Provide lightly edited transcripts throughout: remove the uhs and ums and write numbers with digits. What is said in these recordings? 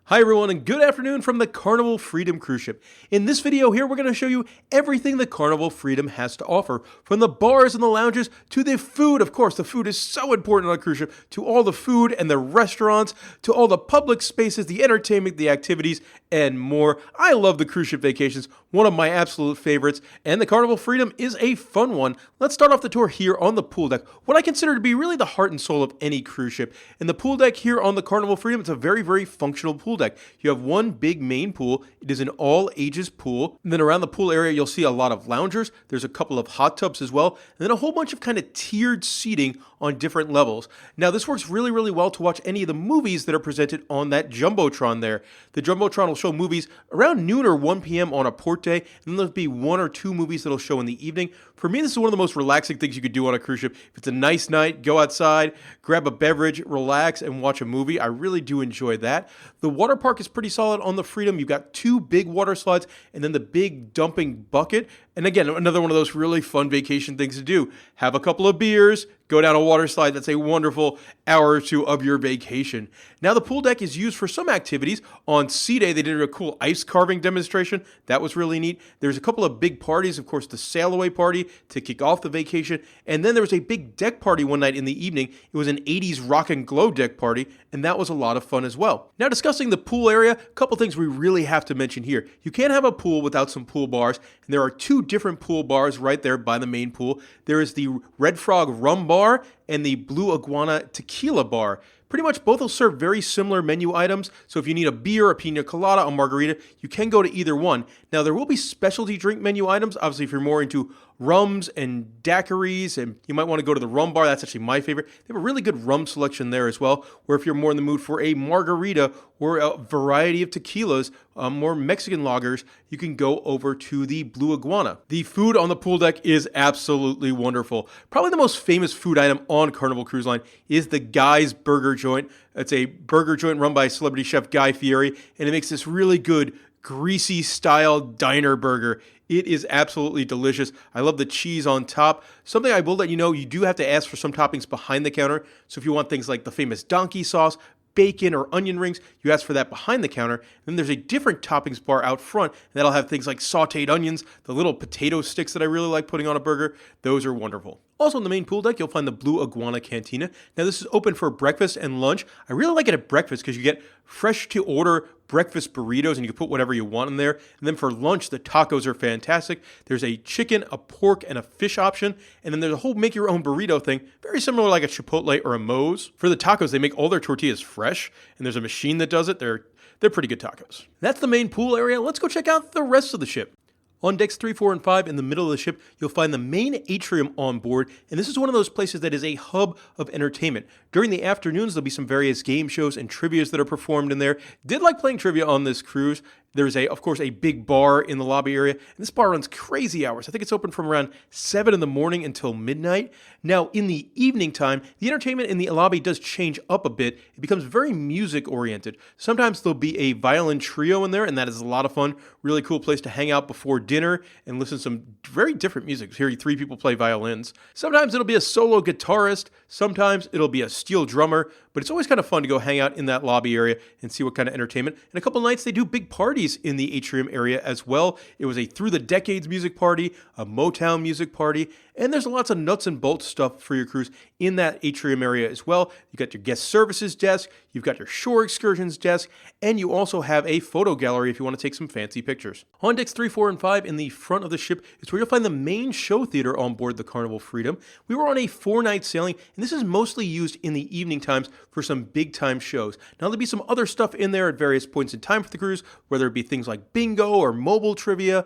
Hi everyone and good afternoon from the Carnival Freedom cruise ship. In this video here, we're going to show you everything the Carnival Freedom has to offer. From the bars and the lounges to the food. Of course, the food is so important on a cruise ship. To all the food and the restaurants, to all the public spaces, the entertainment, the activities, and more. I love the cruise ship vacations, one of my absolute favorites, and the Carnival Freedom is a fun one. Let's start off the tour here on the pool deck, what I consider to be really the heart and soul of any cruise ship. And the pool deck here on the Carnival Freedom, it's a very, very functional pool deck. You have one big main pool. It is an all ages pool. And then around the pool area, you'll see a lot of loungers. There's a couple of hot tubs as well. And then a whole bunch of kind of tiered seating on different levels. Now, this works really, really well to watch any of the movies that are presented on that Jumbotron there. The Jumbotron will show movies around noon or 1 p.m. on a port day. And then there'll be one or two movies that'll show in the evening. For me, this is one of the most relaxing things you could do on a cruise ship. If it's a nice night, go outside, grab a beverage, relax, and watch a movie. I really do enjoy that. The water park is pretty solid on the Freedom. You've got two big water slides and then the big dumping bucket. And again, another one of those really fun vacation things to do. Have a couple of beers, go down a water slide. That's a wonderful hour or two of your vacation. Now, the pool deck is used for some activities. On Sea Day, they did a cool ice carving demonstration. That was really neat. There's a couple of big parties. Of course, the sail away party to kick off the vacation. And then there was a big deck party one night in the evening. It was an 80s rock and glow deck party, and that was a lot of fun as well. Now, discussing the pool area, a couple things we really have to mention here. You can't have a pool without some pool bars, and there are two different pool bars right there by the main pool. There is the Red Frog Rum Bar and the Blue Iguana Tequila Bar. Pretty much both will serve very similar menu items, so if you need a beer, a pina colada, a margarita, you can go to either one. Now, there will be specialty drink menu items. Obviously, if you're more into rums and daiquiris, and you might want to go to the rum bar. That's actually my favorite. They have a really good rum selection there as well, where if you're more in the mood for a margarita or a variety of tequilas, more Mexican lagers, you can go over to the Blue Iguana. The food on the pool deck is absolutely wonderful. Probably the most famous food item on Carnival Cruise Line is the Guy's Burger Joint. It's a burger joint run by celebrity chef Guy Fieri, and it makes this really good greasy style diner burger. It is absolutely delicious. I love the cheese on top. Something I will let you know, you do have to ask for some toppings behind the counter. So if you want things like the famous donkey sauce, bacon, or onion rings, you ask for that behind the counter. Then there's a different toppings bar out front, and that'll have things like sauteed onions, the little potato sticks that I really like putting on a burger. Those are wonderful. Also on the main pool deck, you'll find the Blue Iguana Cantina. Now, this is open for breakfast and lunch. I really like it at breakfast because you get fresh-to-order breakfast burritos, and you can put whatever you want in there. And then for lunch, the tacos are fantastic. There's a chicken, a pork, and a fish option. And then there's a whole make-your-own burrito thing, very similar like a Chipotle or a Moe's. For the tacos, they make all their tortillas fresh, and there's a machine that does it. They're pretty good tacos. That's the main pool area. Let's go check out the rest of the ship. On decks 3, 4, and 5 in the middle of the ship, you'll find the main atrium on board, and this is one of those places that is a hub of entertainment. During the afternoons, there'll be some various game shows and trivias that are performed in there. Did like playing trivia on this cruise. There's of course, a big bar in the lobby area, and this bar runs crazy hours. I think it's open from around 7 in the morning until midnight. Now, in the evening time, the entertainment in the lobby does change up a bit. It becomes very music-oriented. Sometimes there'll be a violin trio in there, and that is a lot of fun. Really cool place to hang out before dinner and listen to some very different music. Hearing 3 people play violins. Sometimes it'll be a solo guitarist. Sometimes it'll be a steel drummer. But it's always kind of fun to go hang out in that lobby area and see what kind of entertainment. And a couple nights, they do big parties in the atrium area as well. It was a Through the Decades music party, a Motown music party, and there's lots of nuts and bolts stuff for your cruise in that atrium area as well. You've got your guest services desk, you've got your shore excursions desk, and you also have a photo gallery if you want to take some fancy pictures. On decks 3, 4, and 5 in the front of the ship is where you'll find the main show theater on board the Carnival Freedom. We were on a 4-night sailing, and this is mostly used in the evening times for some big time shows. Now, there'll be some other stuff in there at various points in time for the cruise, whether it be things like bingo or mobile trivia.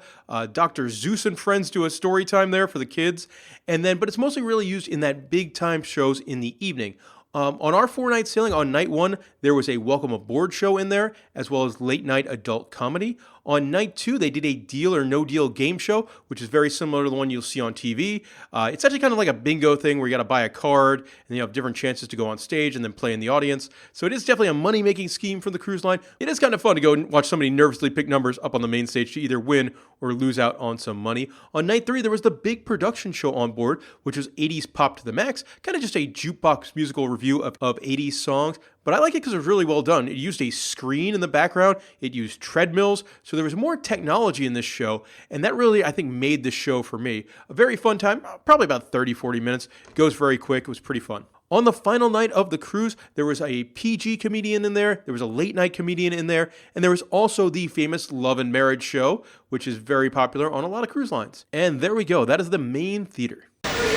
Dr. Seuss and Friends do a story time there for the kids. But it's mostly really used in that big time shows in the evening. On our 4-night sailing, on night 1, there was a welcome aboard show in there, as well as late night adult comedy. On night 2, they did a deal or no deal game show, which is very similar to the one you'll see on TV. It's actually kind of like a bingo thing where you got to buy a card and you have different chances to go on stage and then play in the audience. So it is definitely a money-making scheme for the cruise line. It is kind of fun to go and watch somebody nervously pick numbers up on the main stage to either win or lose out on some money. On night 3, there was the big production show on board, which was 80s Pop to the Max, kind of just a jukebox musical review of 80s songs. but I like it because it was really well done. It used a screen in the background, it used treadmills, so there was more technology in this show, and that really, I think, made the show for me. A very fun time, probably about 30-40 minutes. It goes very quick, it was pretty fun. On the final night of the cruise, there was a PG comedian in there was a late night comedian in there, and there was also the famous Love and Marriage show, which is very popular on a lot of cruise lines. And there we go, that is the main theater.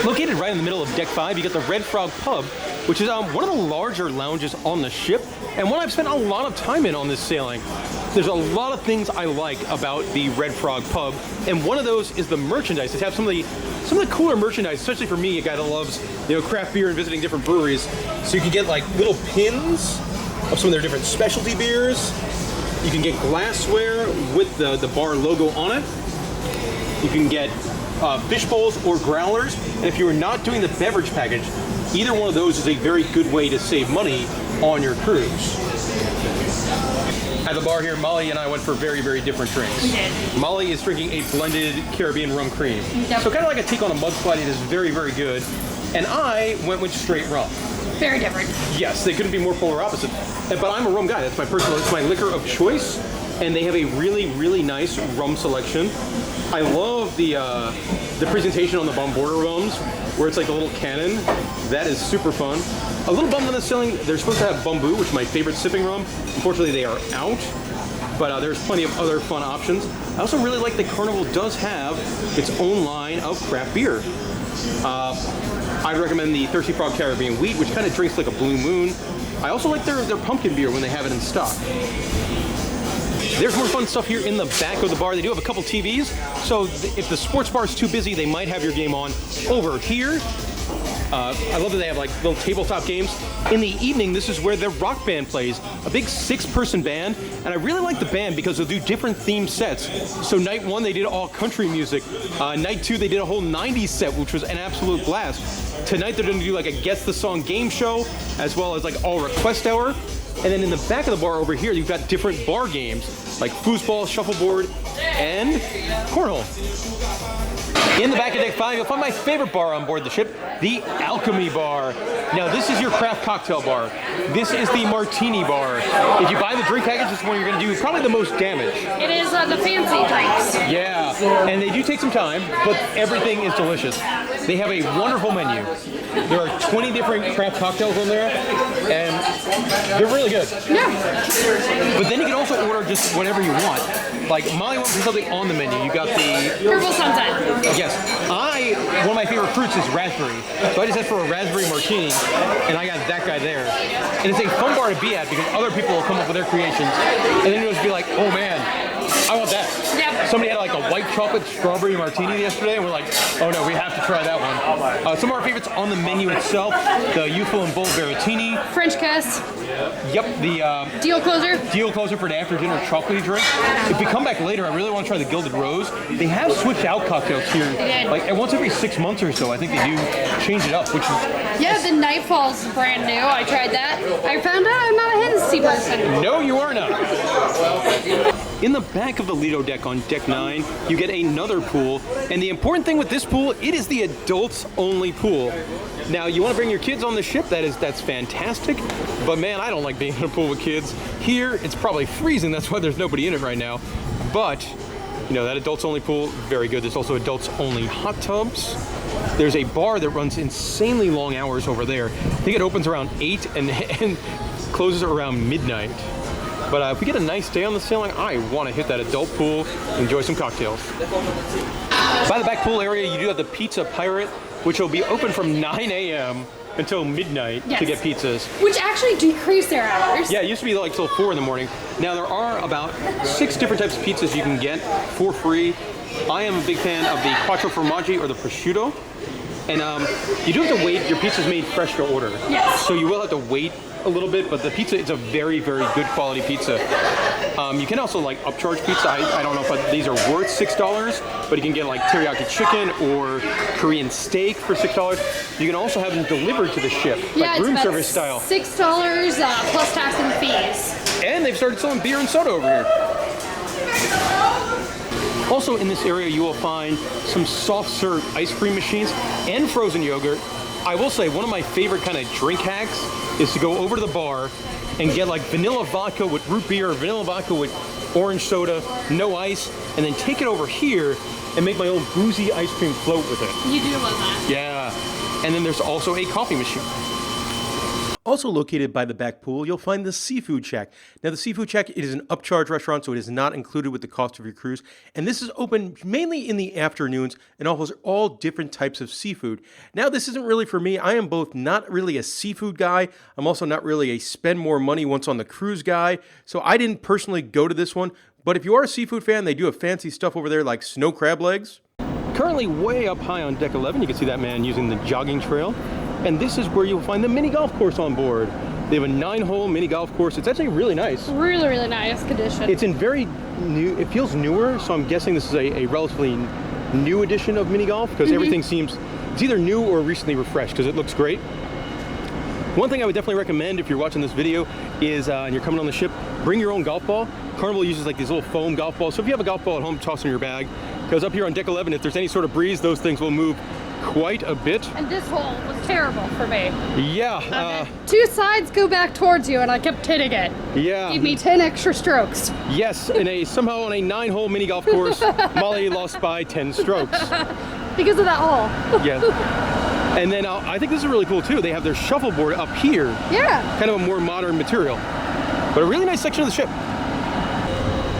Located right in the middle of Deck 5, you got the Red Frog Pub, which is one of the larger lounges on the ship, and one I've spent a lot of time in on this sailing. There's a lot of things I like about the Red Frog Pub, and one of those is the merchandise. They have some of the cooler merchandise, especially for me, a guy that loves craft beer and visiting different breweries. So you can get like little pins of some of their different specialty beers. You can get glassware with the bar logo on it. You can get fish bowls or growlers, and if you are not doing the beverage package, either one of those is a very good way to save money on your cruise. At the bar here, Molly and I went for very, very different drinks. We did. Molly is drinking a blended Caribbean rum cream. Yep. So kind of like a take on a mudslide. It is very, very good. And I went with straight rum. Very different. Yes, they couldn't be more polar opposite. But I'm a rum guy. That's it's my liquor of choice. And they have a really, really nice rum selection. I love the presentation on the Bomborder rums, where it's like a little cannon. That is super fun. A little bummed on the selling. They're supposed to have Bumbu, which is my favorite sipping rum. Unfortunately, they are out. But there's plenty of other fun options. I also really like that Carnival does have its own line of craft beer. I'd recommend the Thirsty Frog Caribbean Wheat, which kind of drinks like a Blue Moon. I also like their pumpkin beer when they have it in stock. There's more fun stuff here in the back of the bar. They do have a couple TVs, so if the sports bar is too busy, they might have your game on over here. I love that they have like little tabletop games. In the evening, this is where the rock band plays, a big 6-person band, and I really like the band because they'll do different theme sets. So night 1, they did all country music. Night 2, they did a whole 90s set, which was an absolute blast. Tonight, they're going to do like a Guess the Song game show, as well as like all request hour. And then in the back of the bar over here, you've got different bar games, like foosball, shuffleboard, and cornhole. In the back of Deck 5, you'll find my favorite bar on board the ship, the Alchemy Bar. Now, this is your craft cocktail bar. This is the martini bar. If you buy the drink package, this is when you're going to do probably the most damage. It is the fancy drinks. Yeah, and they do take some time, but everything is delicious. They have a wonderful menu. There are 20 different craft cocktails on there, and they're really good. Yeah. But then you can also order just whatever you want. Like, Molly went for something on the menu. You got the... Purple sunset. Yes. One of my favorite fruits is raspberry. So I just asked for a raspberry martini, and I got that guy there. And it's a fun bar to be at because other people will come up with their creations, and then you'll just be like, oh man, I want that. Yep. Somebody had like a white chocolate strawberry martini yesterday, and we're like, oh no, we have to try that one. Some of our favorites on the menu itself, the Youthful and Bold Baratini. French kiss. Yep, the Deal closer. deal closer for an after dinner chocolatey drink. If we come back later, I really want to try the Gilded Rose. They have switched out cocktails here, like once every 6 months or so. I think they do change it up, which is... Yeah, the Nightfall's brand new. I tried that. I found out I'm not a Hennessy person. No, you are not. In the back of the Lido deck on Deck 9, you get another pool, and the important thing with this pool, it is the adults-only pool. Now, you want to bring your kids on the ship, that's fantastic, but man, I don't like being in a pool with kids. Here, it's probably freezing, that's why there's nobody in it right now, but, you know, that adults-only pool, very good. There's also adults-only hot tubs. There's a bar that runs insanely long hours over there. I think it opens around 8 and closes around midnight. But if we get a nice day on the sailing, I want to hit that adult pool, enjoy some cocktails. By the back pool area, you do have the Pizza Pirate, which will be open from 9 a.m. until midnight to get pizzas. Which actually decreased their hours. Yeah, it used to be like till 4 in the morning. Now there are about 6 different types of pizzas you can get for free. I am a big fan of the Quattro Formaggi or the prosciutto. And you do have to wait. Your pizza's made fresh to order. Yes. So you will have to wait a little bit, but the pizza is a very, very good quality pizza. You can also like upcharge pizza. I don't know if these are worth $6, but you can get like teriyaki chicken or Korean steak for $6. You can also have them delivered to the ship, like room service style. $6 plus tax and fees. And they've started selling beer and soda over here. Also in this area, you will find some soft serve ice cream machines and frozen yogurt. I will say one of my favorite kind of drink hacks is to go over to the bar and get like vanilla vodka with root beer, or vanilla vodka with orange soda, no ice, and then take it over here and make my own boozy ice cream float with it. You do love that. Yeah. And then there's also a coffee machine. Also located by the back pool, you'll find the Seafood Shack. Now, the Seafood Shack, it is an upcharge restaurant, so it is not included with the cost of your cruise. And this is open mainly in the afternoons and offers all different types of seafood. Now, this isn't really for me. I am both not really a seafood guy. I'm also not really a spend more money once on the cruise guy. So I didn't personally go to this one. But if you are a seafood fan, they do have fancy stuff over there like snow crab legs. Currently way up high on deck 11, you can see that man using the jogging trail. And this is where you'll find the mini golf course on board. They have a 9-hole mini golf course. It's actually really nice. Really, really nice condition. It's in very new, it feels newer, so I'm guessing this is a relatively new edition of mini golf, because everything seems, it's either new or recently refreshed, because it looks great. One thing I would definitely recommend if you're watching this video is, and you're coming on the ship, bring your own golf ball. Carnival uses like these little foam golf balls, so if you have a golf ball at home, toss it in your bag, because up here on deck 11, if there's any sort of breeze, those things will move quite a bit. And this hole was terrible for me. Yeah. Two sides go back towards you, and I kept hitting it. Yeah. Gave me 10 extra strokes. Yes, somehow on a 9-hole mini golf course, Molly lost by 10 strokes. Because of that hole. Yeah. And then I think this is really cool too. They have their shuffleboard up here. Yeah. Kind of a more modern material, but a really nice section of the ship.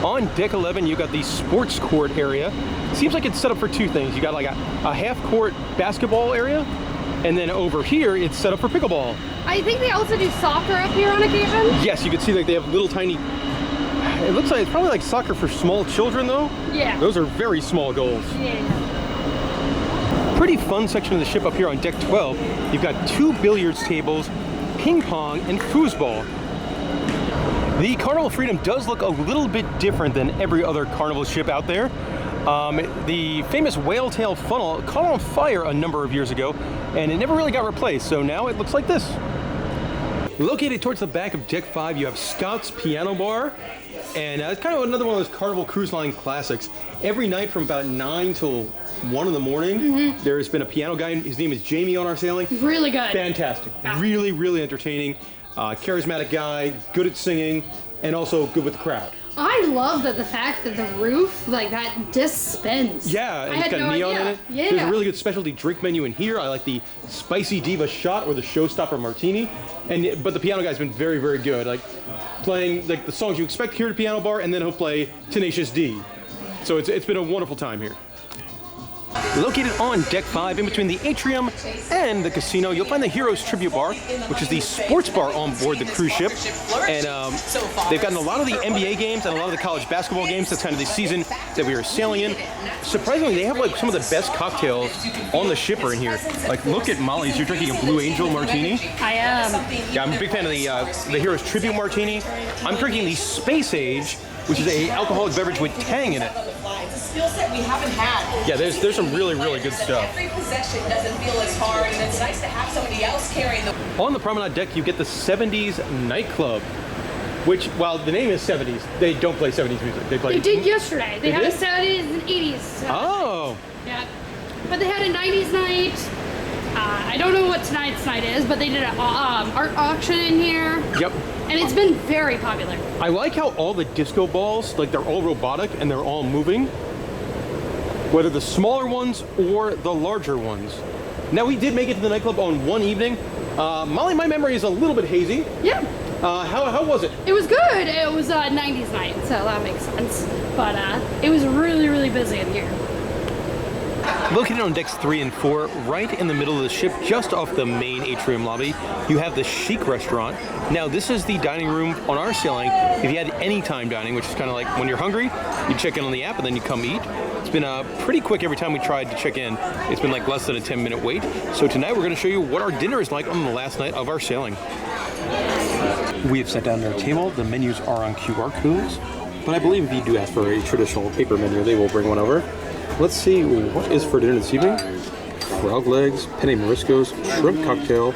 On deck 11, you got the sports court area. Seems like it's set up for two things. You got like a half-court basketball area, and then over here, it's set up for pickleball. I think they also do soccer up here on occasion. Yes, you can see like they have little tiny, it looks like it's probably like soccer for small children though. Yeah. Those are very small goals. Yeah. Pretty fun section of the ship up here on deck 12. You've got 2 billiards tables, ping pong, and foosball. The Carnival Freedom does look a little bit different than every other Carnival ship out there. The famous whale tail funnel caught on fire a number of years ago, and it never really got replaced, so now it looks like this. Located towards the back of deck 5, you have Scott's Piano Bar, and it's kind of another one of those Carnival Cruise Line classics. Every night from about 9 till 1 in the morning, there's been a piano guy. His name is Jamie on our sailing. Really good. Fantastic. Really, really entertaining. Charismatic guy, good at singing, and also good with the crowd. I love the fact that the roof, like that, dispense. Yeah, and I it's had got no neon idea. in it. Yeah. There's a really good specialty drink menu in here. I like the Spicy Diva shot or the Showstopper martini. But the piano guy's been very, very good. Like playing like the songs you expect here at Piano Bar, and then he'll play Tenacious D. So it's been a wonderful time here. Located on deck 5, in between the Atrium and the casino, you'll find the Heroes Tribute Bar, which is the sports bar on board the cruise ship. And they've gotten a lot of the NBA games and a lot of the college basketball games. That's kind of the season that we were sailing in. Surprisingly, they have like some of the best cocktails on the ship are in here. Like, look at Molly's. You're drinking a Blue Angel martini. I am. Yeah, I'm a big fan of the Heroes Tribute Martini. I'm drinking the Space Age, which is a alcoholic beverage with tang in it. Skill set we haven't had. Yeah, there's some really, really good stuff. Every possession doesn't feel as hard, and it's nice to have somebody else carrying the... On the Promenade deck, you get the 70s Nightclub, which, while the name is 70s, they don't play 70s music. They play... They did yesterday. They had did? a 70s and 80s. Oh! Yeah. But they had a 90s night. I don't know what tonight's night is, but they did an art auction in here. Yep. And it's been very popular. I like how all the disco balls, like they're all robotic and they're all moving. Whether the smaller ones or the larger ones. Now, we did make it to the nightclub on one evening. Molly, my memory is a little bit hazy. Yeah. How was it? It was good. It was a 90s night, so that makes sense. But it was really, really busy in here. Located on decks 3 and 4, right in the middle of the ship, just off the main atrium lobby, you have the Chic restaurant. Now, this is the dining room on our sailing. If you had anytime dining, which is kind of like when you're hungry, you check in on the app and then you come eat. It's been pretty quick every time we tried to check in. It's been like less than a 10-minute wait. So tonight we're going to show you what our dinner is like on the last night of our sailing. We have set down our table. The menus are on QR codes, but I believe if you do ask for a traditional paper menu, they will bring one over. Let's see what is for dinner this evening. Frog legs, penne moriscos, shrimp cocktail,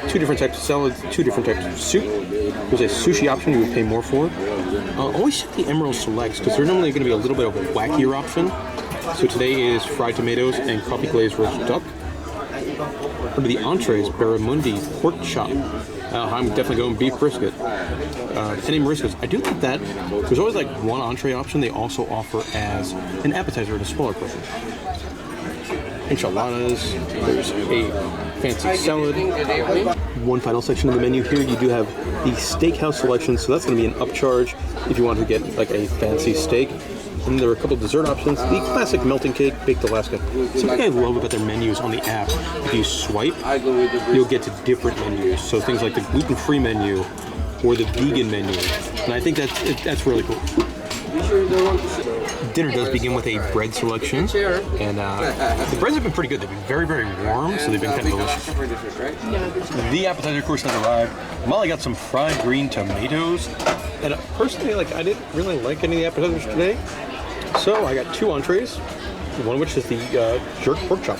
2 different types of salads, 2 different types of soup. There's a sushi option you would pay more for. Always check the Emerald Selects because they're normally going to be a little bit of a wackier option. So today is fried tomatoes and coffee glazed roast duck. Under the entrees, barramundi, pork chop. I'm definitely going beef brisket. Any moriscos. I do think that there's always like one entree option they also offer as an appetizer at a smaller portion. Enchiladas. There's a fancy salad. One final section of the menu here, you do have the Steakhouse selection, so that's going to be an upcharge if you want to get like a fancy steak. And there are a couple of dessert options. The classic melting cake, baked Alaska. Something I love about their menus on the app, if you swipe, you'll get to different menus. So things like the gluten-free menu or the vegan menu. And I think that's really cool. Dinner does begin with a bread selection, and the breads have been pretty good. They've been very, very warm, so they've been kind of delicious. The appetizer course has arrived. Molly got some fried green tomatoes, and personally, like, I didn't really like any of the appetizers today, so I got 2 entrees, one of which is the jerk pork chop.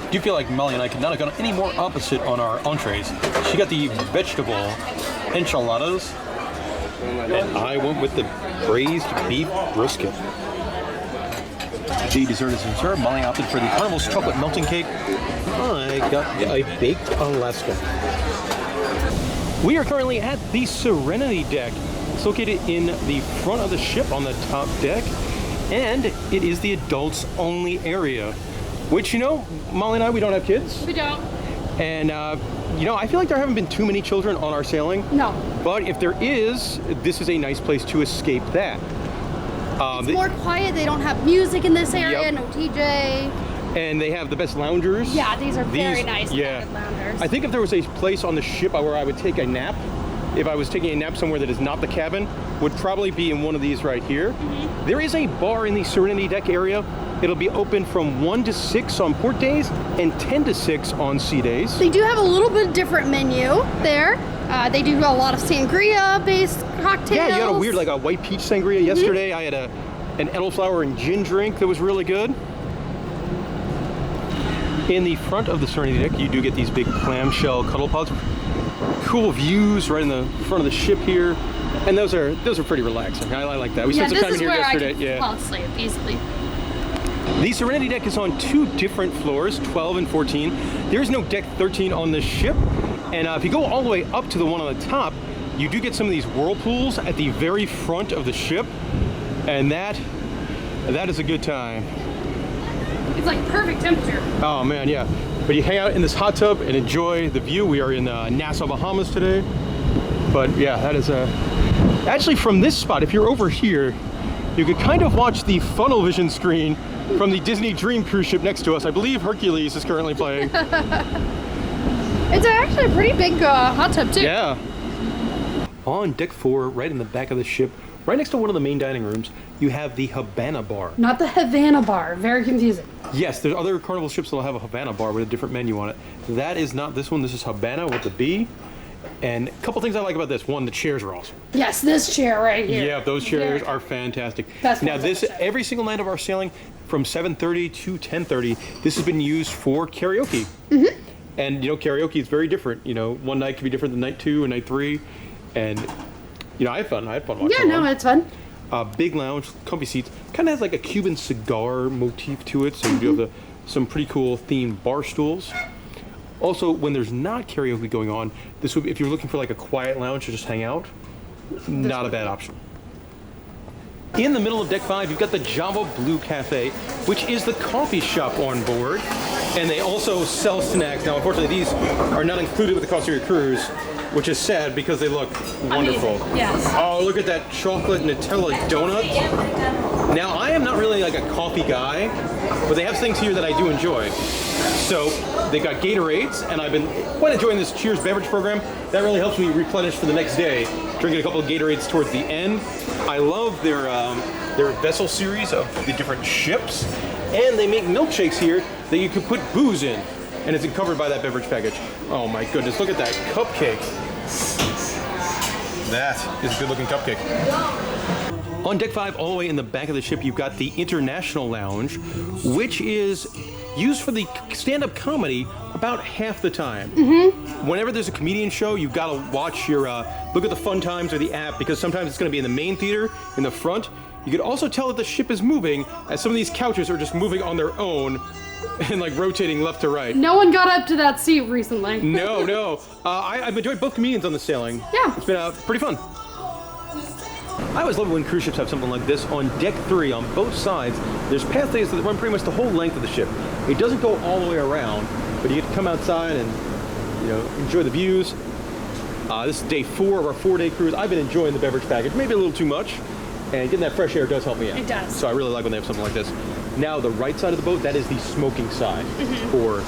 Do you feel like Molly and I could not have gone any more opposite on our entrees? She got the vegetable enchiladas, and I went with the braised beef brisket. The dessert is served. Molly opted for the Carnival's chocolate melting cake. I got a baked Alaska. We are currently at the Serenity deck. It's located in the front of the ship on the top deck, and it is the adults only area. Which, you know, Molly and I, we don't have kids. We don't. And, you know, I feel like there haven't been too many children on our sailing. No. But if there is, this is a nice place to escape that. It's more quiet. They don't have music in this area, Yep. no TJ. And they have the best loungers. Yeah, these are very nice Yeah. loungers. I think if there was a place on the ship where I would take a nap, if I was taking a nap somewhere that is not the cabin, would probably be in one of these right here. Mm-hmm. There is a bar in the Serenity deck area. It'll be open from 1 to 6 on port days and 10 to 6 on sea days. They do have a little bit different menu there. They do a lot of sangria-based cocktails. Yeah, you had a weird, like a white peach sangria yesterday. I had an elderflower and gin drink that was really good. In the front of the Serenity deck, you do get these big clamshell cuddle pods. Cool views right in the front of the ship here. And those are pretty relaxing. I like that. We spent some time in here yesterday. This is where I can fall asleep easily. The Serenity deck is on 2 different floors, 12 and 14. There is no deck 13 on this ship. And if you go all the way up to the one on the top, you do get some of these whirlpools at the very front of the ship. And that is a good time. It's like perfect temperature. Oh man, yeah. But you hang out in this hot tub and enjoy the view. We are in Nassau, Bahamas today. But yeah, that is actually from this spot, if you're over here, you could kind of watch the funnel vision screen from the Disney Dream cruise ship next to us. I believe Hercules is currently playing. It's actually a pretty big hot tub too. Yeah. On deck 4, right in the back of the ship, right next to one of the main dining rooms, you have the Havana Bar. Not the Havana Bar. Very confusing. Yes, there's other Carnival ships that'll have a Havana Bar with a different menu on it. That is not this one. This is Havana with the B. And a couple things I like about this. One, the chairs are awesome. Yes, this chair right here. Yeah, those chairs are fantastic. Best now, ones every single night of our sailing, from 7:30 to 10:30, this has been used for karaoke. Mm-hmm. And you know, karaoke is very different. You know, one night could be different than night 2 and night 3. And you know, I had fun. watching. Yeah, no, it's fun. Big lounge, comfy seats. Kind of has like a Cuban cigar motif to it. So you do have some pretty cool themed bar stools. Also, when there's not karaoke going on, this would be, if you're looking for like a quiet lounge to just hang out, not a bad option. In the middle of deck 5, you've got the Java Blue Cafe, which is the coffee shop on board. And they also sell snacks. Now, unfortunately, these are not included with the cost of your cruise, which is sad because they look wonderful. Amazing. Yes. Oh, look at that chocolate Nutella donut. Now, I am not really like a coffee guy, but they have things here that I do enjoy. So, they got Gatorades, and I've been quite enjoying this Cheers beverage program. That really helps me replenish for the next day, drinking a couple of Gatorades towards the end. I love their vessel series of the different ships, and they make milkshakes here that you can put booze in, and it's covered by that beverage package. Oh my goodness, look at that cupcake. That is a good looking cupcake. On deck 5, all the way in the back of the ship, you've got the International Lounge, which is used for the stand-up comedy about half the time. Mm-hmm. Whenever there's a comedian show, you've got to watch your, look at the Fun Times or the app, because sometimes it's going to be in the main theater, in the front. You could also tell that the ship is moving, as some of these couches are just moving on their own and like rotating left to right. No one got up to that seat recently. No. I've enjoyed both comedians on the sailing. Yeah. It's been pretty fun. I always love it when cruise ships have something like this. On deck 3, on both sides, there's pathways that run pretty much the whole length of the ship. It doesn't go all the way around, but you get to come outside and, you know, enjoy the views. This is day 4 of our 4-day cruise. I've been enjoying the beverage package, maybe a little too much, and getting that fresh air does help me out. It does. So I really like when they have something like this. Now, the right side of the boat, that is the smoking side for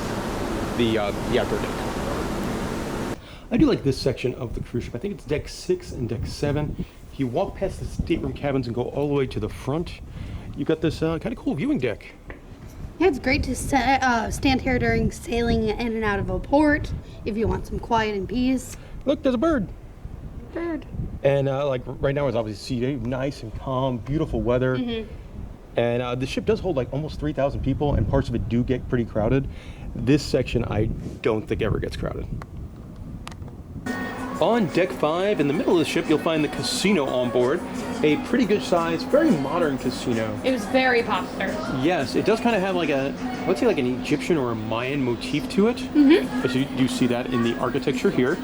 the outdoor deck. I do like this section of the cruise ship. I think it's deck 6 and deck 7. If you walk past the stateroom cabins and go all the way to the front, you've got this kind of cool viewing deck. Yeah, it's great to stand here during sailing in and out of a port if you want some quiet and peace. Look, there's a bird. Bird. And like right now, it's obviously nice and calm, beautiful weather. And the ship does hold like almost 3,000 people, and parts of it do get pretty crowded. This section, I don't think ever gets crowded. On deck 5, in the middle of the ship, you'll find the casino on board. A pretty good size, very modern casino. It was very popular. Yes, it does kind of have like a, let's say like an Egyptian or a Mayan motif to it. But you do see that in the architecture here.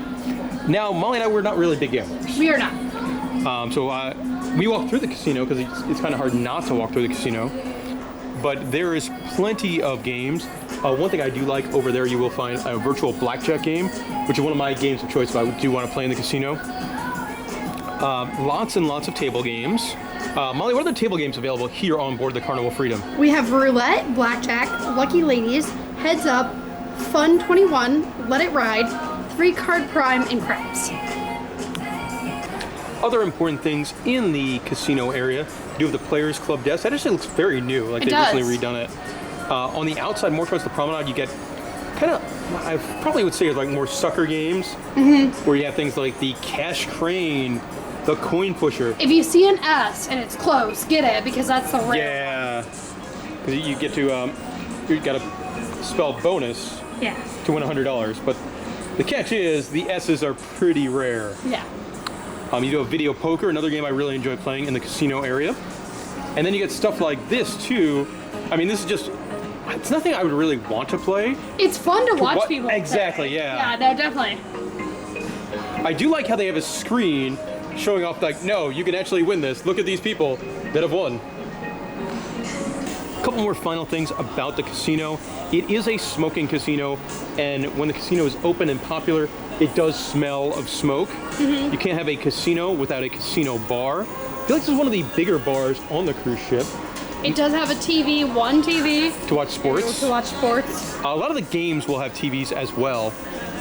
Now, Molly and I, we're not really big gamblers. We are not. So we walk through the casino because it's kind of hard not to walk through the casino. But there is plenty of games. One thing I do like over there, you will find a virtual blackjack game, which is one of my games of choice if I do want to play in the casino. Lots and lots of table games. Molly, what are the table games available here on board the Carnival Freedom? We have roulette, blackjack, lucky ladies, heads up, fun 21, let it ride, 3-card prime, and craps. Other important things in the casino area, you do have the Players Club desk. That actually looks very new, like they've recently redone it. On the outside, more towards the promenade, you get kind of, I probably would say like more sucker games, where you have things like the cash crane, the coin pusher. If you see an S and it's close, get it, because that's the rare. Yeah, because you get to, you got to spell bonus to win $100, but the catch is the S's are pretty rare. Yeah. You do have video poker, another game I really enjoy playing in the casino area. And then you get stuff like this too. I mean, this is just, it's nothing I would really want to play. It's fun to watch people Exactly, play. yeah. Yeah, no, definitely. I do like how they have a screen showing off like, no, you can actually win this. Look at these people that have won. A couple more final things about the casino. It is a smoking casino, and when the casino is open and popular, it does smell of smoke. You can't have a casino without a casino bar. I feel like this is one of the bigger bars on the cruise ship. It does have a TV, one TV. To watch sports. To watch sports. A lot of the games will have TVs as well.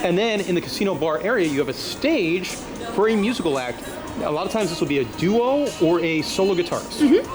And then in the casino bar area, you have a stage for a musical act. A lot of times this will be a duo or a solo guitarist.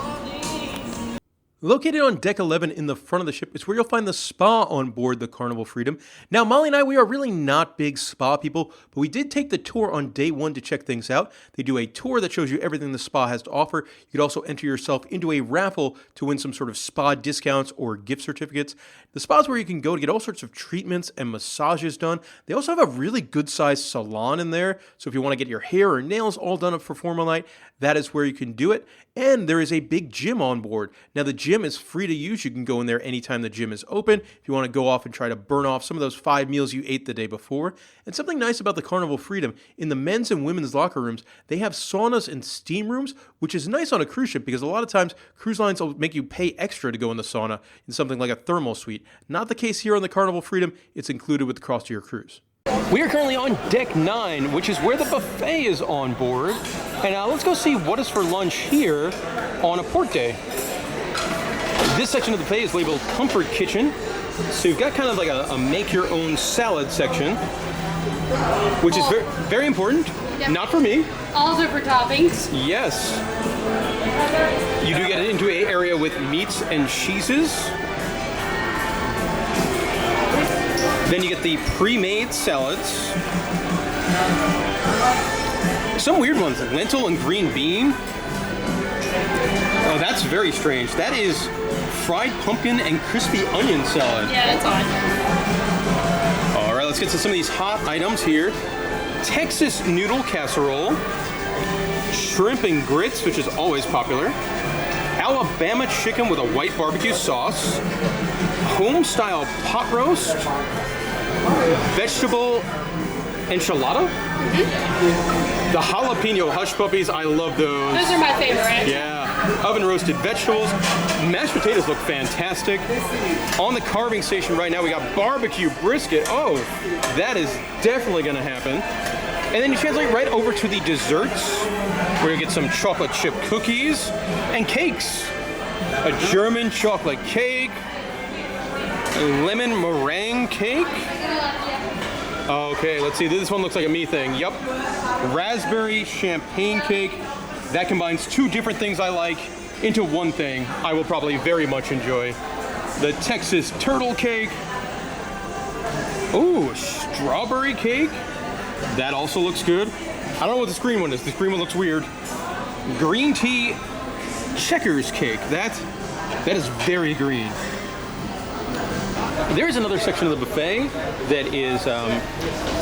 Located on deck 11 in the front of the ship is where you'll find the spa on board the Carnival Freedom. Now, Molly and I, we are really not big spa people, but we did take the tour on day 1 to check things out. They do a tour that shows you everything the spa has to offer. You could also enter yourself into a raffle to win some sort of spa discounts or gift certificates. The spa is where you can go to get all sorts of treatments and massages done. They also have a really good-sized salon in there, so if you want to get your hair or nails all done up for formal night, that is where you can do it. And there is a big gym on board. Now, the gym is free to use. You can go in there anytime the gym is open if you want to go off and try to burn off some of those 5 meals you ate the day before. And something nice about the Carnival Freedom, in the men's and women's locker rooms, they have saunas and steam rooms, which is nice on a cruise ship because a lot of times cruise lines will make you pay extra to go in the sauna in something like a thermal suite. Not the case here on the Carnival Freedom. It's included with the cost of your cruise. We are currently on deck 9, which is where the buffet is on board. And let's go see what is for lunch here on a port day. This section of the buffet is labeled Comfort Kitchen. So you've got kind of like a make-your-own salad section, which is very, very important. Yep. Not for me. All different toppings. Yes. You do get into an area with meats and cheeses. Then you get the pre-made salads. Some weird ones, like lentil and green bean. Oh, that's very strange. That is fried pumpkin and crispy onion salad. Yeah, that's odd. All right, let's get to some of these hot items here. Texas noodle casserole. Shrimp and grits, which is always popular. Alabama chicken with a white barbecue sauce. home-style pot roast, vegetable enchilada. The jalapeno hush puppies, I love those. Those are my favorite. Yeah, oven roasted vegetables. Mashed potatoes look fantastic. On the carving station right now, we got barbecue brisket. Oh, that is definitely gonna happen. And then you translate right over to the desserts. We're gonna get some chocolate chip cookies and cakes. A German chocolate cake, a lemon meringue cake. Okay, let's see, this one looks like a me thing. Yup, raspberry champagne cake. That combines two different things I like into one thing I will probably very much enjoy. The Texas turtle cake. Ooh, strawberry cake. That also looks good. I don't know what this green one is. This green one looks weird. Green tea checkers cake. That is very green. There is another section of the buffet that is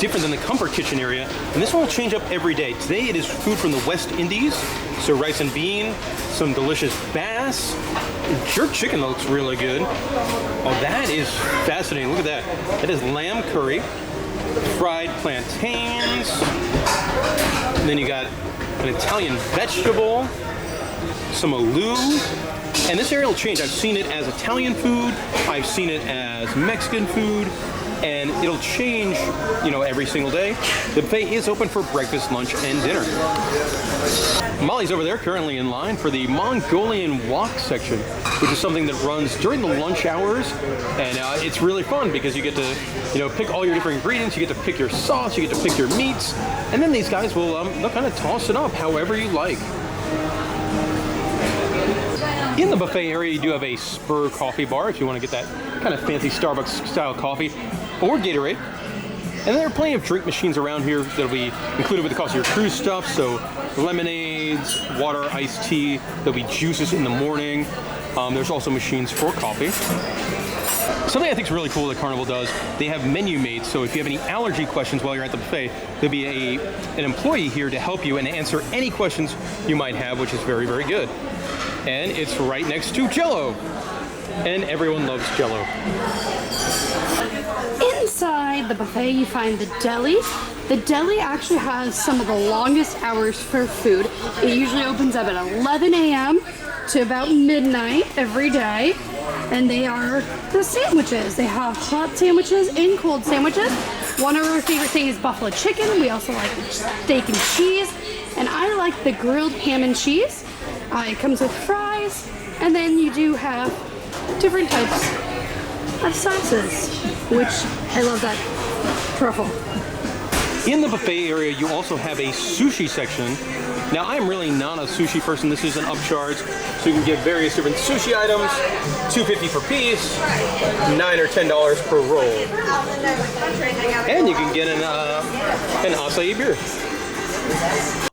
different than the comfort kitchen area, and this one will change up every day. Today it is food from the West Indies, so rice and bean, some delicious bass, jerk chicken that looks really good. Oh, that is fascinating. Look at that. That is lamb curry, fried plantains, and then you got an Italian vegetable, some aloo. And this area will change. I've seen it as Italian food, I've seen it as Mexican food, and it'll change, you know, every single day. The buffet is open for breakfast, lunch, and dinner. Molly's over there currently in line for the Mongolian Wok section, which is something that runs during the lunch hours, and it's really fun because you get to, you know, pick all your different ingredients, you get to pick your sauce, you get to pick your meats, and then these guys will they'll kind of toss it up however you like. In the buffet area, you do have a spur coffee bar if you want to get that kind of fancy Starbucks style coffee, or Gatorade. And there are plenty of drink machines around here that'll be included with the cost of your cruise stuff. So lemonades, water, iced tea, there'll be juices in the morning. There's also machines for coffee. Something I think is really cool that Carnival does, they have menu mates, so if you have any allergy questions while you're at the buffet, there'll be an employee here to help you and answer any questions you might have, which is very, very good. And it's right next to Jell-O. And everyone loves Jell-O. Inside the buffet, you find the deli. The deli actually has some of the longest hours for food. It usually opens up at 11 a.m. to about midnight every day. And they are the sandwiches. They have hot sandwiches and cold sandwiches. One of our favorite things is buffalo chicken. We also like steak and cheese. And I like the grilled ham and cheese. It comes with fries, and then you do have different types of sauces, which I love that truffle. In the buffet area, you also have a sushi section. Now, I'm really not a sushi person. This is an upcharge, so you can get various different sushi items, $2.50 per piece, $9 or $10 per roll. And you can get an acai beer.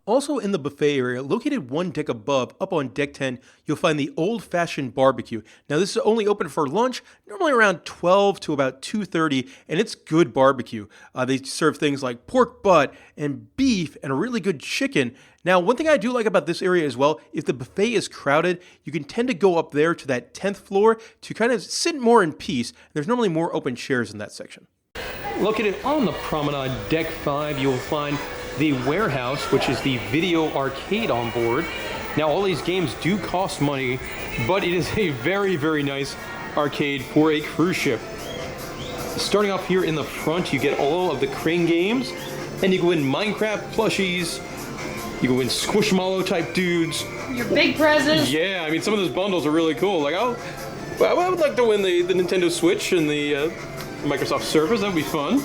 Also in the buffet area, located one deck above, up on deck 10, you'll find the old-fashioned barbecue. Now this is only open for lunch, normally around 12 to about 2:30, and it's good barbecue. They serve things like pork butt and beef and a really good chicken. Now, one thing I do like about this area as well, if the buffet is crowded, you can tend to go up there to that 10th floor to kind of sit more in peace. There's normally more open chairs in that section. Located on the Promenade, deck 5, you will find the warehouse, which is the video arcade on board. Now, all these games do cost money, but it is a very, very nice arcade for a cruise ship. Starting off here in the front, you get all of the crane games, and you can win Minecraft plushies, you can win Squishmallow type dudes. Your big presents. Yeah, I mean, some of those bundles are really cool. Like, I would like to win the Nintendo Switch and the Microsoft Surface. That would be fun.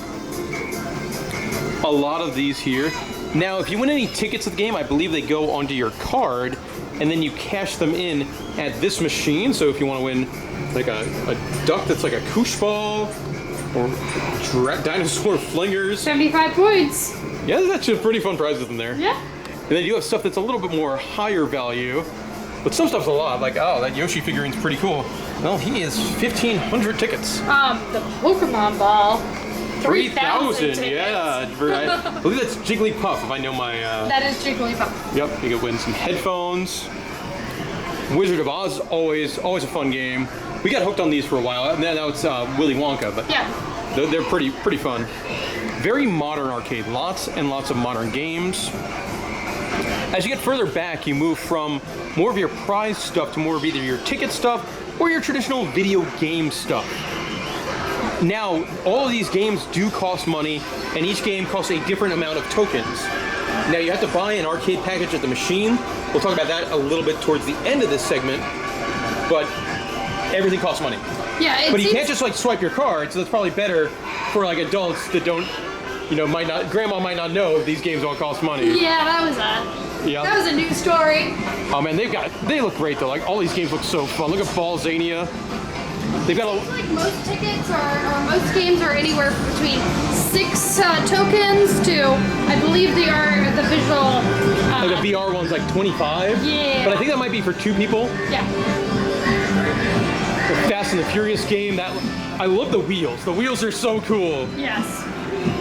A lot of these here. Now, if you win any tickets at the game, I believe they go onto your card, and then you cash them in at this machine. So if you want to win like a duck that's like a koosh ball, or dinosaur flingers. 75 points. Yeah, there's actually pretty fun prizes in there. Yeah. And then you have stuff that's a little bit more higher value, but some stuff's a lot. Like, oh, that Yoshi figurine's pretty cool. Well, he is 1,500 tickets. The Pokemon ball. 3,000, yeah. I believe that's Jigglypuff, if I know my... That is Jigglypuff. Yep, you can win some headphones. Wizard of Oz, always a fun game. We got hooked on these for a while, and then now it's Willy Wonka, but Yeah. they're pretty fun. Very modern arcade, lots and lots of modern games. As you get further back, you move from more of your prize stuff to more of either your ticket stuff or your traditional video game stuff. Now, all of these games do cost money, and each game costs a different amount of tokens. Now, you have to buy an arcade package at the machine. We'll talk about that a little bit towards the end of this segment, but everything costs money. Yeah, But you can't just like swipe your card, so that's probably better for like adults that don't, grandma might not know these games all cost money. Yeah, that was a new story. Oh man, they look great though. Like all these games look so fun. Look at Ballsania. They've got Like most tickets or most games are anywhere between 6 tokens to, I believe they are the visual. like the VR one's like 25. Yeah. But I think that might be for 2 people. Yeah. The Fast and the Furious game. I love the wheels. The wheels are so cool. Yes.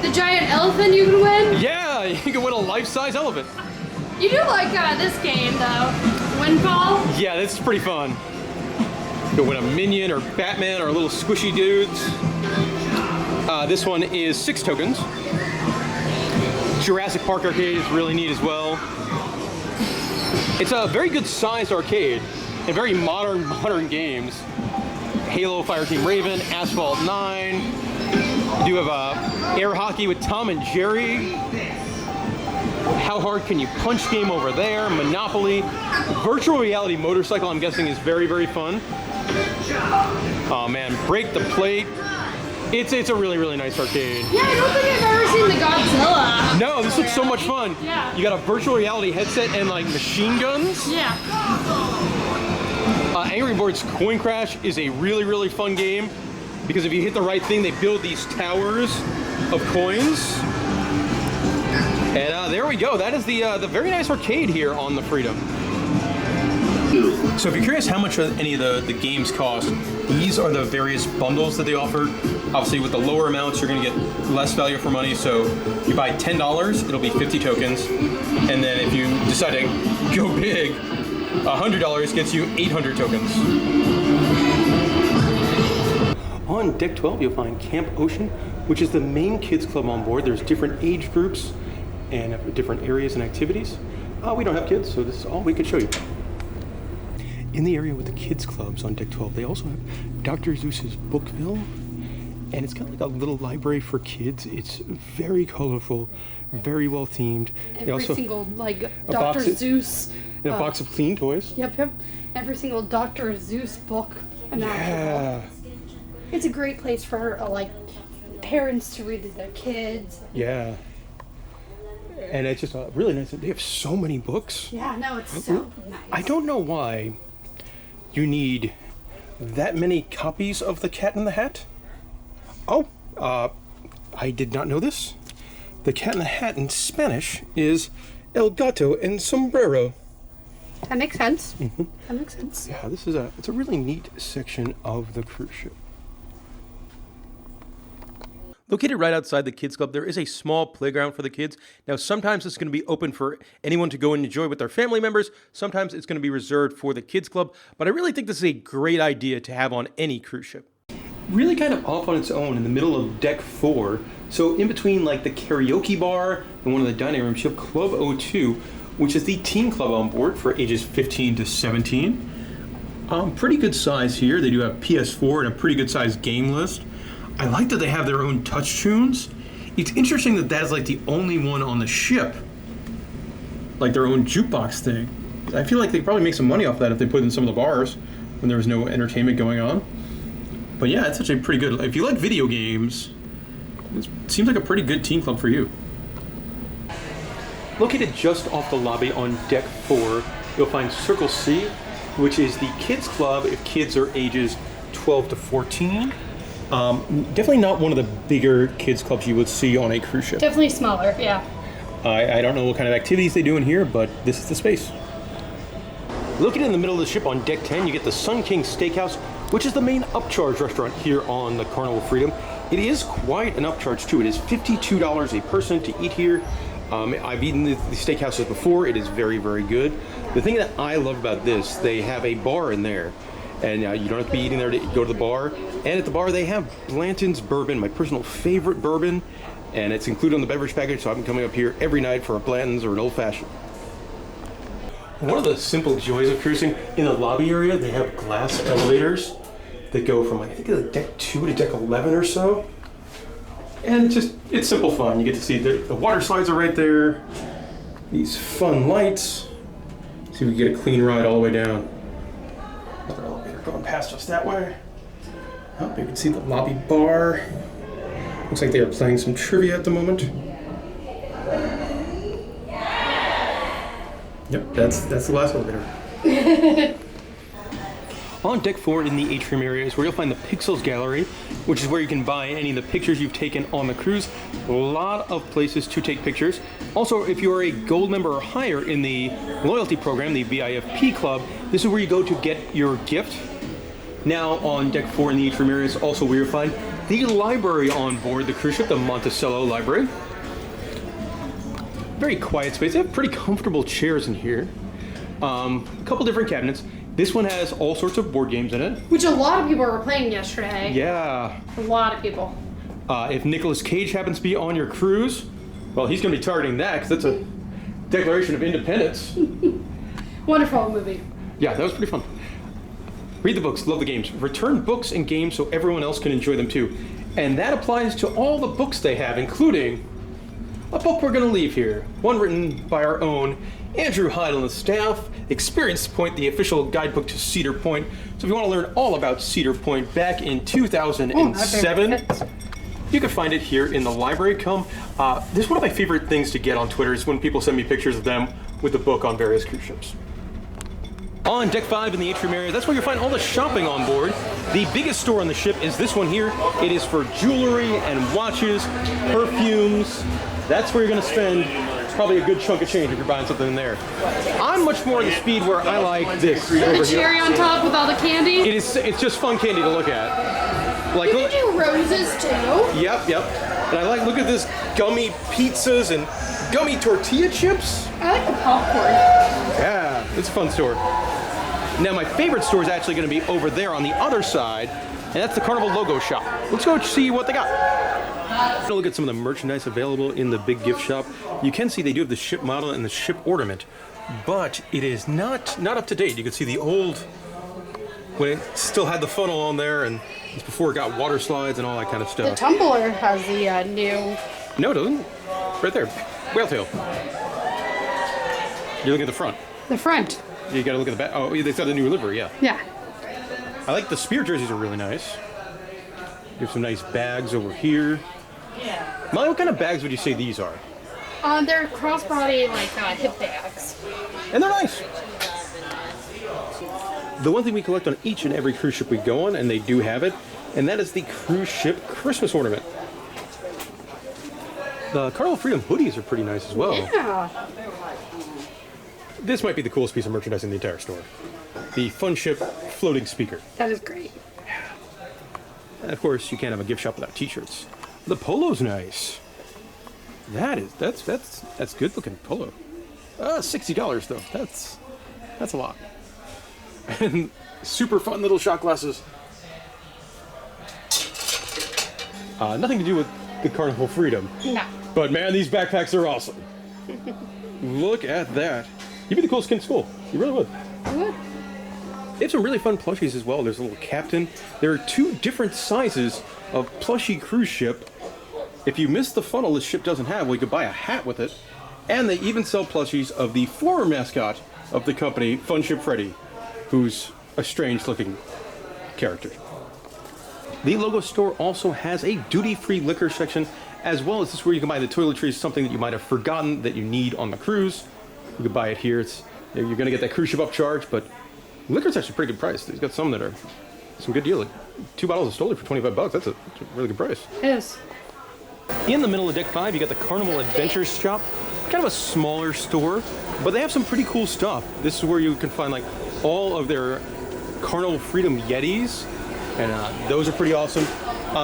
The giant elephant you can win. Yeah, you can win a life-size elephant. You do like this game though, Windfall. Yeah, this is pretty fun. You can win a Minion or Batman or little squishy dudes. This one is 6 tokens. Jurassic Park arcade is really neat as well. It's a very good sized arcade and very modern games. Halo, Fireteam Raven, Asphalt 9. You do have air hockey with Tom and Jerry. How hard can you punch game over there? Monopoly. Virtual reality motorcycle, I'm guessing, is very, very fun. Oh man, Break the Plate. It's a really, really nice arcade. Yeah, I don't think I've ever seen the Godzilla. No, this looks so much fun. Yeah. You got a virtual reality headset and like machine guns. Yeah. Angry Birds Coin Crash is a really, really fun game because if you hit the right thing, they build these towers of coins. And there we go. That is the very nice arcade here on the Freedom. So if you're curious how much any of the games cost, these are the various bundles that they offer. Obviously, with the lower amounts, you're going to get less value for money. So you buy $10, it'll be 50 tokens. And then if you decide to go big, $100 gets you 800 tokens. On deck 12, you'll find Camp Ocean, which is the main kids club on board. There's different age groups and different areas and activities. We don't have kids, so this is all we could show you. In the area with the kids clubs on deck 12, they also have Dr. Seuss's Bookville, and it's kind of like a little library for kids. It's very colorful, very well themed. Every single Dr. Seuss. And a box of clean toys. Yep. Every single Dr. Seuss book. Yeah. It's a great place for parents to read to their kids. Yeah. And it's just really nice. They have so many books. Yeah, no, it's so nice. I don't know why you need that many copies of The Cat in the Hat. Oh, I did not know this. The Cat in the Hat in Spanish is El Gato en Sombrero. That makes sense. Mm-hmm. That makes sense. Yeah, it's a really neat section of the cruise ship. Located right outside the kids club, there is a small playground for the kids. Now, sometimes it's going to be open for anyone to go and enjoy with their family members. Sometimes it's going to be reserved for the kids club. But I really think this is a great idea to have on any cruise ship. Really kind of off on its own in the middle of deck 4. So in between like the karaoke bar and one of the dining rooms, you have Club 02, which is the teen club on board for ages 15 to 17. Pretty good size here. They do have PS4 and a pretty good size game list. I like that they have their own touch tunes. It's interesting that is like the only one on the ship, like their own jukebox thing. I feel like they probably make some money off that if they put it in some of the bars when there was no entertainment going on. But yeah, it's actually pretty good. If you like video games, it seems like a pretty good teen club for you. Located just off the lobby on deck 4, you'll find Circle C, which is the kids club if kids are ages 12 to 14. Definitely not one of the bigger kids clubs you would see on a cruise ship. Definitely smaller, yeah. I don't know what kind of activities they do in here, but this is the space. Looking in the middle of the ship on deck 10, you get the Sun King Steakhouse, which is the main upcharge restaurant here on the Carnival Freedom. It is quite an upcharge too. It is $52 a person to eat here. I've eaten the steakhouses before. It is very, very good. The thing that I love about this, they have a bar in there. And you don't have to be eating there to go to the bar. And at the bar, they have Blanton's bourbon, my personal favorite bourbon. And it's included on the beverage package, so I'm coming up here every night for a Blanton's or an old fashioned. One of the simple joys of cruising, in the lobby area, they have glass elevators that go from, I think, deck 2 to deck 11 or so. And it's simple fun. You get to see the water slides are right there. These fun lights. See if we can get a clean ride all the way down. Another elevator going past us that way. Oh, you can see the lobby bar. Looks like they are playing some trivia at the moment. Yep, that's the last elevator. On deck 4 in the Atrium area is where you'll find the Pixels Gallery, which is where you can buy any of the pictures you've taken on the cruise. A lot of places to take pictures. Also, if you are a gold member or higher in the loyalty program, the VIFP Club, this is where you go to get your gift. Now on deck 4 in the Atrium area is also where you'll find the library on board the cruise ship, the Monticello Library. Very quiet space. They have pretty comfortable chairs in here. A couple different cabinets. This one has all sorts of board games in it. Which a lot of people were playing yesterday. Yeah. A lot of people. If Nicolas Cage happens to be on your cruise, well, he's going to be targeting that because that's a Declaration of Independence. Wonderful movie. Yeah, that was pretty fun. Read the books, love the games. Return books and games so everyone else can enjoy them too. And that applies to all the books they have, including a book we're going to leave here. One written by our own Andrew Hyde on the staff, Experience Point, the official guidebook to Cedar Point. So if you want to learn all about Cedar Point back in 2007, you can find it here in the library. This is one of my favorite things to get on Twitter is when people send me pictures of them with the book on various cruise ships. On deck 5 in the Atrium area, that's where you'll find all the shopping on board. The biggest store on the ship is this one here. It is for jewelry and watches, perfumes. That's where you're going to spend probably a good chunk of change if you're buying something in there. I'm much more in the speed where I like this over here. The cherry on top with all the candy? It's just fun candy to look at. Like, you can do roses too. Yep. And I look at this gummy pizzas and gummy tortilla chips. I like the popcorn. Yeah, it's a fun store. Now my favorite store is actually going to be over there on the other side, and that's the Carnival logo shop. Let's go see what they got. Look at some of the merchandise available in the big gift shop. You can see they do have the ship model and the ship ornament, but it is not up to date. You can see the old, when it still had the funnel on there, and it's before it got water slides and all that kind of stuff. The tumbler has the new... No, it doesn't. Right there, whale tail. You're looking at the front. The front. You gotta look at the back. Oh, they got a new livery, yeah. Yeah. I like the spear jerseys are really nice. You have some nice bags over here. Molly, what kind of bags would you say these are? They're crossbody, like, hip bags. And they're nice. The one thing we collect on each and every cruise ship we go on, and they do have it, and that is the cruise ship Christmas ornament. The Carnival Freedom hoodies are pretty nice as well. Yeah. This might be the coolest piece of merchandise in the entire store. The Fun Ship floating speaker. That is great. And of course, you can't have a gift shop without t-shirts. The polo's nice. That's good looking polo. $60 though. That's a lot. And super fun little shot glasses. Nothing to do with the Carnival Freedom. No. But man, these backpacks are awesome. Look at that. You'd be the coolest kid in school. You really would. I would. They have some really fun plushies as well. There's a little captain. There are 2 different sizes of plushie cruise ship. If you miss the funnel this ship doesn't have, well, you could buy a hat with it. And they even sell plushies of the former mascot of the company, Fun Ship Freddy, who's a strange-looking character. The logo store also has a duty-free liquor section, as well as this where you can buy the toiletries, something that you might have forgotten that you need on the cruise. You can buy it here. You're going to get that cruise ship upcharge, but liquor's actually a pretty good price. They've got some that are some good deal. Like 2 bottles of Stoli for $25. That's a really good price. It is. In the middle of deck 5, you got the Carnival Adventures shop. Kind of a smaller store, but they have some pretty cool stuff. This is where you can find like all of their Carnival Freedom Yetis. And those are pretty awesome.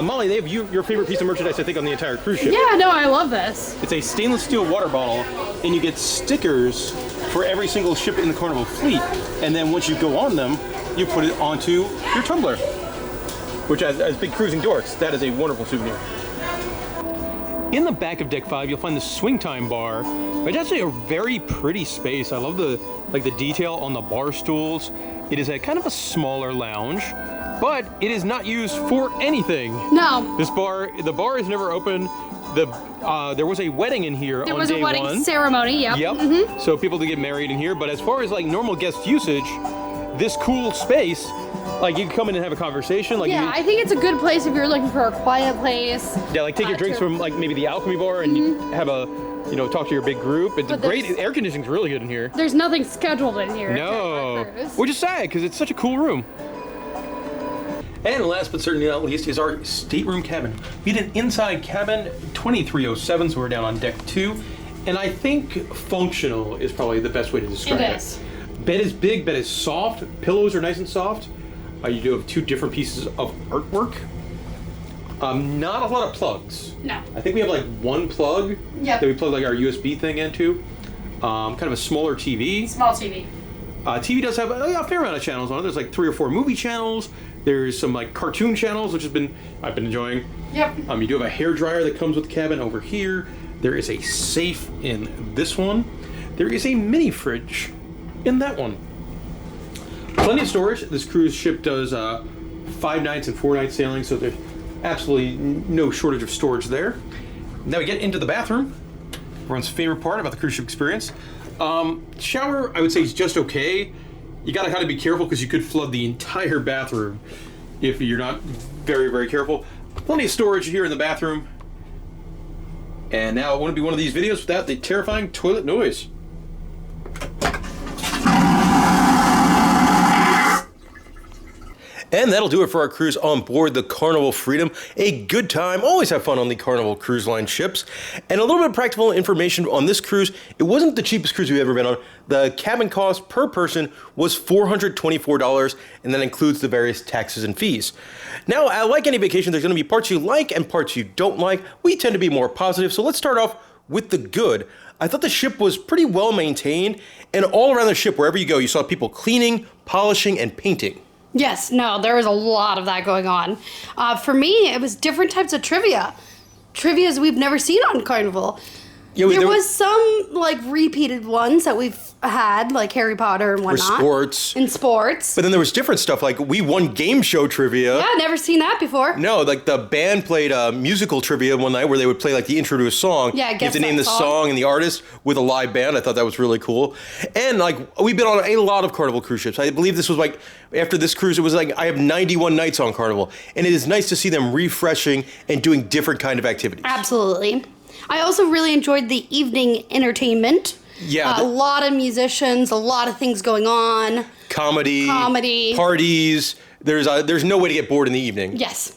Molly, they have your favorite piece of merchandise, I think, on the entire cruise ship. Yeah, no, I love this. It's a stainless steel water bottle, and you get stickers for every single ship in the Carnival fleet. And then once you go on them, you put it onto your tumbler, which as big cruising dorks, that is a wonderful souvenir. In the back of Deck 5, you'll find the Swing Time Bar. It's actually a very pretty space. I love the detail on the bar stools. It is a kind of a smaller lounge, but it is not used for anything. No. The bar is never open. There was a wedding in here on day one. There was a wedding ceremony, yep. Yep. Mm-hmm. So people to get married in here. But as far as like normal guest usage, this cool space, like you can come in and have a conversation. Like Yeah, I think it's a good place if you're looking for a quiet place. Yeah, like take your drinks from like maybe the Alchemy Bar and you have a, talk to your big group. It's great. Air conditioning's really good in here. There's nothing scheduled in here. No, which is sad because it's such a cool room. And last but certainly not least is our stateroom cabin. We had an inside cabin, 2307, so we're down on deck 2. And I think functional is probably the best way to describe it. It is. Bed is big, bed is soft, pillows are nice and soft. You do have 2 different pieces of artwork. Not a lot of plugs. No. I think we have like 1 plug Yep. that we plug like our USB thing into. Kind of a smaller TV. Small TV. TV does have a fair amount of channels on it. There's like 3 or 4 movie channels. There's some like cartoon channels, which I've been enjoying. Yep. You do have a hair dryer that comes with the cabin over here. There is a safe in this one. There is a mini fridge in that one. Plenty of storage. This cruise ship does 5 nights and 4 night sailing, so there's absolutely no shortage of storage there. Now we get into the bathroom. Everyone's favorite part about the cruise ship experience. Shower, I would say, is just okay. You gotta kind of be careful because you could flood the entire bathroom if you're not very, very careful. Plenty of storage here in the bathroom. And now it wouldn't be one of these videos without the terrifying toilet noise. And that'll do it for our cruise on board the Carnival Freedom. A good time. Always have fun on the Carnival Cruise Line ships. And a little bit of practical information on this cruise. It wasn't the cheapest cruise we've ever been on. The cabin cost per person was $424, and that includes the various taxes and fees. Now, like any vacation, there's going to be parts you like and parts you don't like. We tend to be more positive, so let's start off with the good. I thought the ship was pretty well maintained, and all around the ship, wherever you go, you saw people cleaning, polishing, and painting. Yes, no, there was a lot of that going on. For me, it was different types of trivia. Trivias we've never seen on Carnival. Yeah, there was some, like, repeated ones that we've had, like Harry Potter and whatnot. Sports. In sports. But then there was different stuff, like we won game show trivia. Yeah, never seen that before. No, like the band played musical trivia one night where they would play like the intro to a song. Yeah, you have to name the song and the artist with a live band. I thought that was really cool. And like we've been on a lot of Carnival cruise ships. I believe this was like, after this cruise, it was like I have 91 nights on Carnival. And it is nice to see them refreshing and doing different kind of activities. Absolutely. I also really enjoyed the evening entertainment. Yeah. A lot of musicians, a lot of things going on. Comedy. Comedy. Parties. There's no way to get bored in the evening. Yes.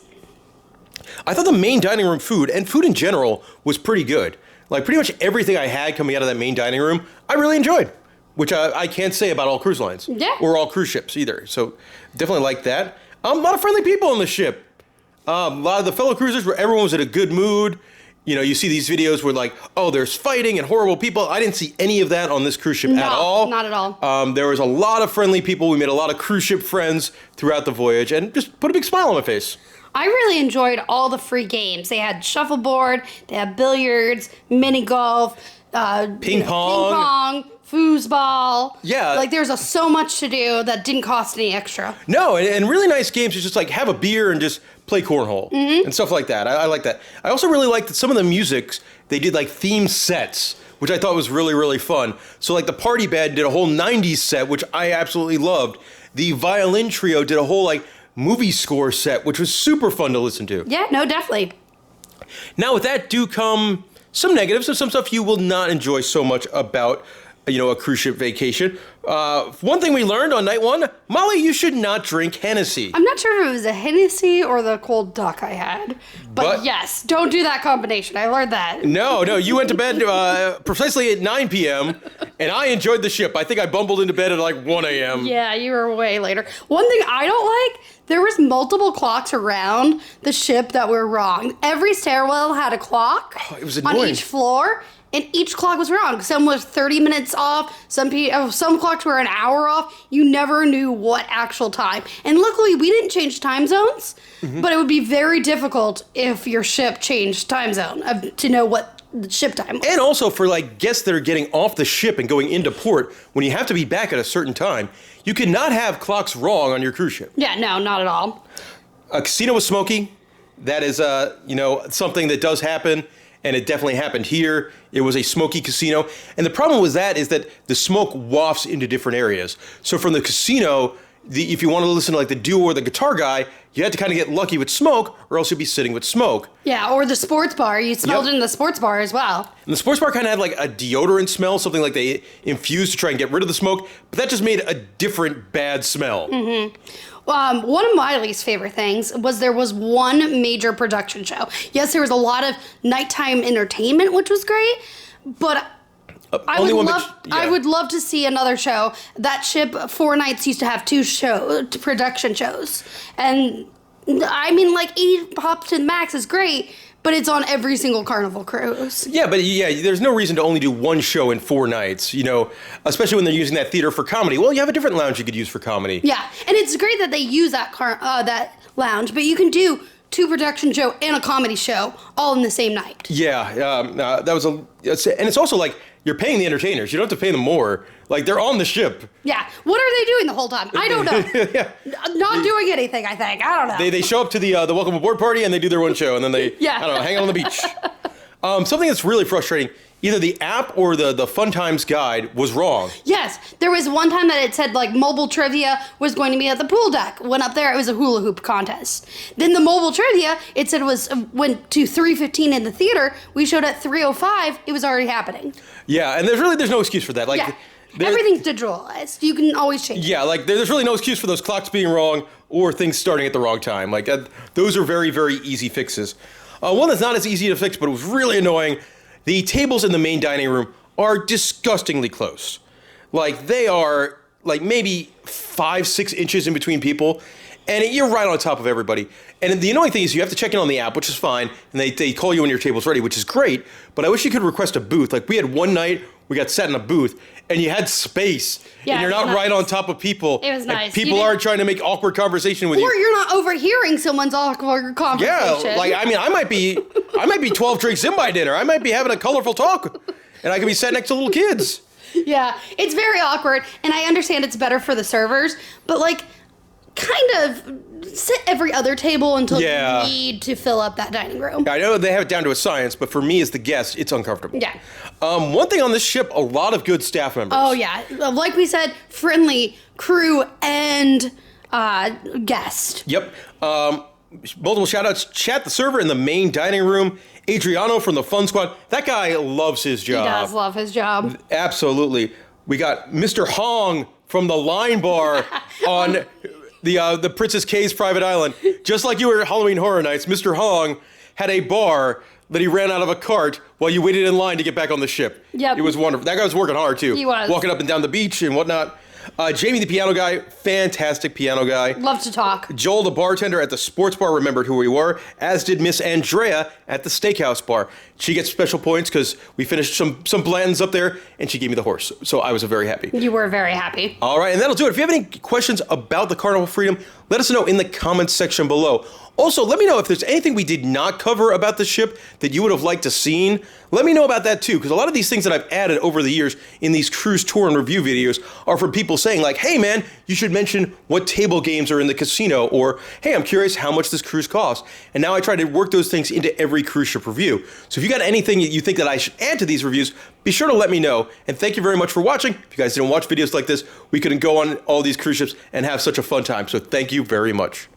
I thought the main dining room food, and food in general, was pretty good. Like pretty much everything I had coming out of that main dining room, I really enjoyed. Which I can't say about all cruise lines. Yeah. Or all cruise ships either. So definitely like that. A lot of friendly people on the ship. A lot of the fellow cruisers where everyone was in a good mood. You know, you see these videos where like, oh, there's fighting and horrible people. I didn't see any of that on this cruise ship at all. Not at all. There was a lot of friendly people. We made a lot of cruise ship friends throughout the voyage and just put a big smile on my face. I really enjoyed all the free games. They had shuffleboard, they had billiards, mini golf, Ping pong, foosball. Yeah. Like there's so much to do that didn't cost any extra. No, and really nice games is just like have a beer and just play cornhole and stuff like that. I like that. I also really liked that some of the music, they did like theme sets, which I thought was really, really fun. So like the party band did a whole 90s set, which I absolutely loved. The violin trio did a whole like movie score set, which was super fun to listen to. Yeah, no, definitely. Now with that do come some negatives and some stuff you will not enjoy so much about, you know, a cruise ship vacation. One thing we learned on night 1, Molly, you should not drink Hennessy. I'm not sure if it was a Hennessy or the cold duck I had. But yes, don't do that combination. I learned that. No, you went to bed precisely at 9 p.m. And I enjoyed the ship. I think I bumbled into bed at like 1 a.m. Yeah, you were way later. One thing I don't like, there was multiple clocks around the ship that were wrong. Every stairwell had a clock It was on annoying. each floor, and each clock was wrong. Some was 30 minutes off, some clocks were an hour off. You never knew what actual time. And luckily, we didn't change time zones, but it would be very difficult if your ship changed time zone to know what the ship time was. And also for like guests that are getting off the ship and going into port, when you have to be back at a certain time, you cannot have clocks wrong on your cruise ship. Yeah, no, not at all. A casino was smoky. That is, something that does happen, and it definitely happened here. It was a smoky casino, and the problem with that is that the smoke wafts into different areas. So from the casino, if you want to listen to like the duo or the guitar guy, you had to kind of get lucky with smoke, or else you'd be sitting with smoke. Yeah, or the sports bar. You smelled Yep. it in the sports bar as well. And the sports bar kind of had like a deodorant smell, something like they infused to try and get rid of the smoke, but that just made a different bad smell. One of my least favorite things was there was one major production show. Yes, there was a lot of nighttime entertainment, which was great, but I would love to see another show. That ship, 4 nights, used to have 2 production shows. And I mean, like 80 pops to the max is great, but it's on every single Carnival cruise. Yeah, but there's no reason to only do one show in 4 nights, especially when they're using that theater for comedy. Well, you have a different lounge you could use for comedy. Yeah, and it's great that they use that that lounge, but you can do 2 production show and a comedy show all in the same night. Yeah, and it's also like you're paying the entertainers. You don't have to pay them more. Like they're on the ship. Yeah, what are they doing the whole time? I don't know. Yeah. Not doing anything, I think. I don't know. They show up to the welcome aboard party and they do their one show and then they Yeah. hang out on the beach. Something that's really frustrating. Either the app or the Fun Times guide was wrong. Yes, there was one time that it said like mobile trivia was going to be at the pool deck. Went up there, it was a hula hoop contest. Then the mobile trivia, it said went to 3:15 in the theater. We showed at 3:05. It was already happening. Yeah, and there's no excuse for that. Like, yeah, everything's digitalized. You can always change. Yeah, like there's really no excuse for those clocks being wrong or things starting at the wrong time. Like those are very, very easy fixes. One that's not as easy to fix, but it was really annoying. The tables in the main dining room are disgustingly close. Like they are like maybe 5-6 inches in between people, and you're right on top of everybody. And the annoying thing is you have to check in on the app, which is fine, and they call you when your table's ready, which is great, but I wish you could request a booth. Like we had one night, we got sat in a booth, and you had space, and you're not right on top of people. It was nice. People aren't trying to make awkward conversation with you. Or you're not overhearing someone's awkward conversation. Yeah, like I mean, I might be 12 drinks in by dinner. I might be having a colorful talk, and I could be sat next to little kids. Yeah, it's very awkward, and I understand it's better for the servers, but like, kind of sit every other table until you need to fill up that dining room. I know they have it down to a science, but for me as the guest, it's uncomfortable. Yeah. One thing on this ship, a lot of good staff members. Oh yeah, like we said, friendly crew and guest. Yep. Multiple shout outs. Chat the server in the main dining room. Adriano from the Fun Squad. That guy loves his job. He does love his job. Absolutely. We got Mr. Hong from the Line Bar on the Princess K's private island. Just like you were at Halloween Horror Nights, Mr. Hong had a bar that he ran out of a cart while you waited in line to get back on the ship. Yep. It was wonderful. That guy was working hard too. He was. Walking up and down the beach and whatnot. Jamie, the piano guy, fantastic piano guy. Love to talk. Joel, the bartender at the sports bar, remembered who we were, as did Miss Andrea at the Steakhouse bar. She gets special points because we finished some Bland's up there, and she gave me the horse. So I was very happy. You were very happy. All right, and that'll do it. If you have any questions about the Carnival Freedom, let us know in the comments section below. Also, let me know if there's anything we did not cover about the ship that you would have liked to seen. Let me know about that too, because a lot of these things that I've added over the years in these cruise tour and review videos are from people saying like, hey man, you should mention what table games are in the casino, or hey, I'm curious how much this cruise costs. And now I try to work those things into every cruise ship review. So if you got anything that you think that I should add to these reviews, be sure to let me know. And thank you very much for watching. If you guys didn't watch videos like this, we couldn't go on all these cruise ships and have such a fun time. So thank you very much.